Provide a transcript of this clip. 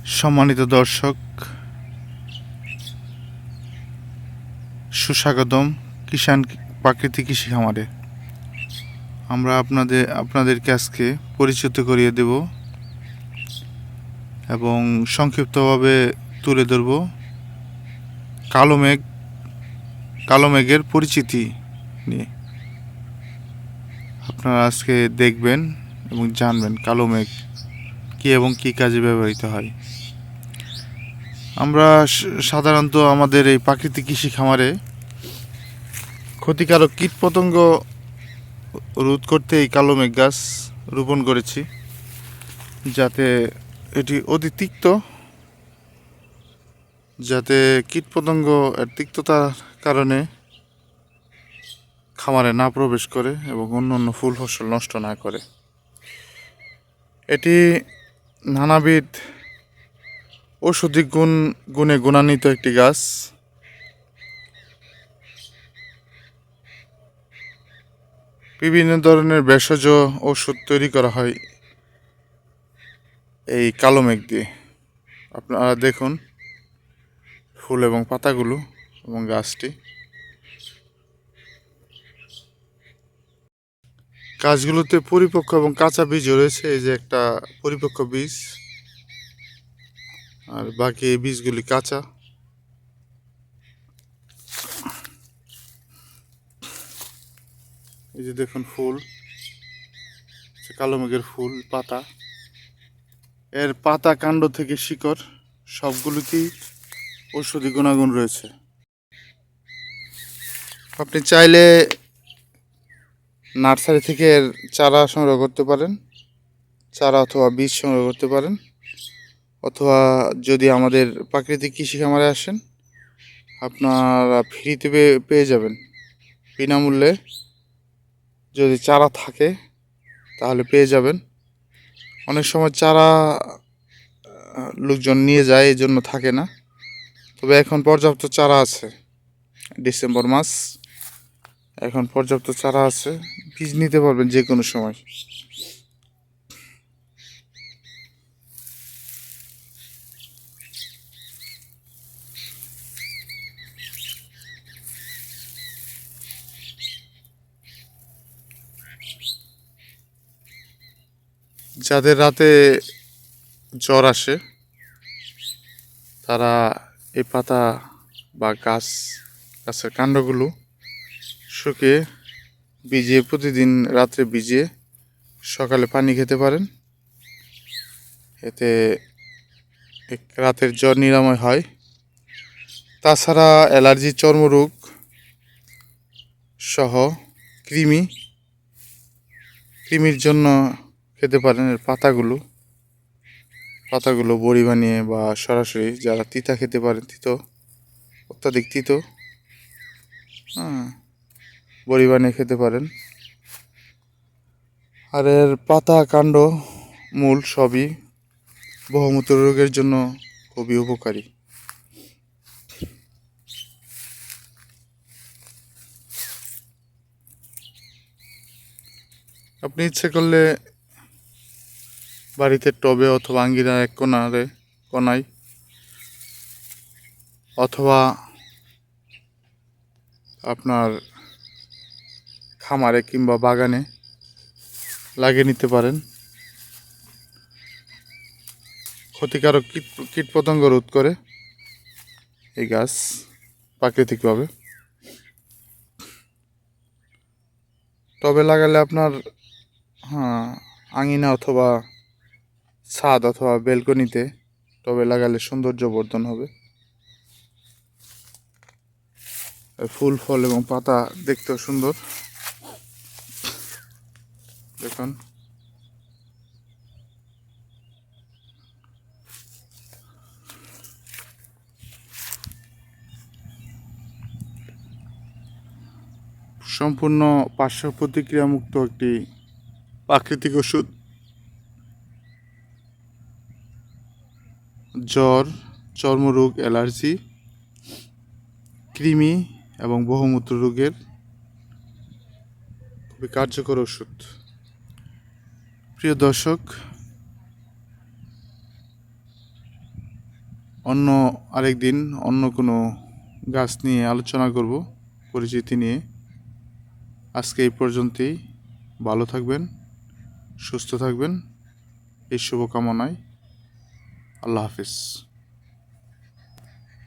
সম্মানিত দর্শক, সুস্বাগতম কিষাণ প্রাকৃতিক কৃষি খামারে। আমরা আপনাদেরকে আজকে পরিচিত করিয়ে দেব এবং সংক্ষিপ্তভাবে তুলে ধরব কালো মেঘের পরিচিতি নিয়ে। আপনারা আজকে দেখবেন এবং জানবেন কালো মেঘ কী এবং কী কাজে ব্যবহৃত হয়। আমরা সাধারণত আমাদের এই প্রাকৃতিক কৃষি খামারে ক্ষতিকারক কীটপতঙ্গ রোধ করতে এই কালো মেঘ গাছ রোপণ করেছি, যাতে এটি অতি তিক্ত, যাতে কীটপতঙ্গ এর তিক্ততার কারণে খামারে না প্রবেশ করে এবং অন্য ফুল ফসল নষ্ট না করে। এটি নানাবিধ ঔষধি গুণে গুণান্বিত একটি গাছ। বিভিন্ন ধরনের ভেষজ ওষুধ তৈরি করা হয় এই কালো মেঘ দিয়ে। আপনারা দেখুন ফুল এবং পাতাগুলো এবং গাছটি। গাছগুলোতে পরিপক্ক এবং কাঁচা বীজও রয়েছে। এই যে একটা পরিপক্ক বীজ, আর বাকি এই বীজগুলি কাঁচা। এই যে দেখুন ফুল, কালো মেঘের ফুল, পাতা, এর পাতা, কাণ্ড থেকে শিকড় সবগুলোতেই ঔষধি গুণাগুণ রয়েছে। আপনি চাইলে নার্সারি থেকে এর চারা সংগ্রহ করতে পারেন, চারা অথবা বীজ সংগ্রহ করতে পারেন, অথবা যদি আমাদের প্রাকৃতিক কৃষি খামারে আসেন আপনারা ফ্রিতে পেয়ে যাবেন বিনামূল্যে। যদি চারা থাকে তাহলে পেয়ে যাবেন। অনেক সময় চারা লোকজন নিয়ে যায়, এই জন্য থাকে না। তবে এখন পর্যাপ্ত চারা আছে, ডিসেম্বর মাস, এখন পর্যাপ্ত চারা আছে, বীজ নিতে পারবেন যে কোনো সময়। যাদের রাতে জ্বর আসে তারা এই পাতা বা গাছের কাণ্ডগুলো শুকিয়ে ভিজিয়ে, প্রতিদিন রাত্রে ভিজিয়ে সকালে পানি খেতে পারেন। এতে রাতের জ্বর নিরাময় হয়। তাছাড়া অ্যালার্জি, চর্মরোগ সহ কৃমির জন্য খেতে পারেন এর পাতাগুলো বড়ি বানিয়ে বা সরাসরি, যারা তিতা খেতে পারেন, অত্যাধিক তিতো, বড়ি বানিয়ে খেতে পারেন। আর এর পাতা, কাণ্ড, মূল সবই বহুমূত্র রোগের জন্য খুবই উপকারী। আপনি ইচ্ছে করলে বাড়িতে টবে অথবা আঙ্গিনার এক কোনায় অথবা আপনার খামারে কিংবা বাগানে লাগিয়ে নিতে পারেন। ক্ষতিকারক কীটপতঙ্গ রোধ করে এই গাছ প্রাকৃতিকভাবে। টবে লাগালে আপনার আঙিনা অথবা ছাদ অথবা বেলকনিতে টবে লাগালে সৌন্দর্য বর্ধন হবে। ফুল, ফল এবং পাতা দেখতেও সুন্দর। দেখুন সম্পূর্ণ পার্শ্ব প্রতিক্রিয়া মুক্ত একটি প্রাকৃতিক ওষুধ। জ্বর, চর্মরোগ, অ্যালার্জি, কৃমি এবং বহুমূত্র রোগের খুবই কার্যকর ওষুধ। প্রিয় দর্শক, অন্য আরেক দিন অন্য কোনো গাছ নিয়ে আলোচনা করব, পরিচিতি নিয়ে। আজকে এই পর্যন্তই। ভালো থাকবেন, সুস্থ থাকবেন, এই শুভকামনায়। আল্লাহ হাফিজ।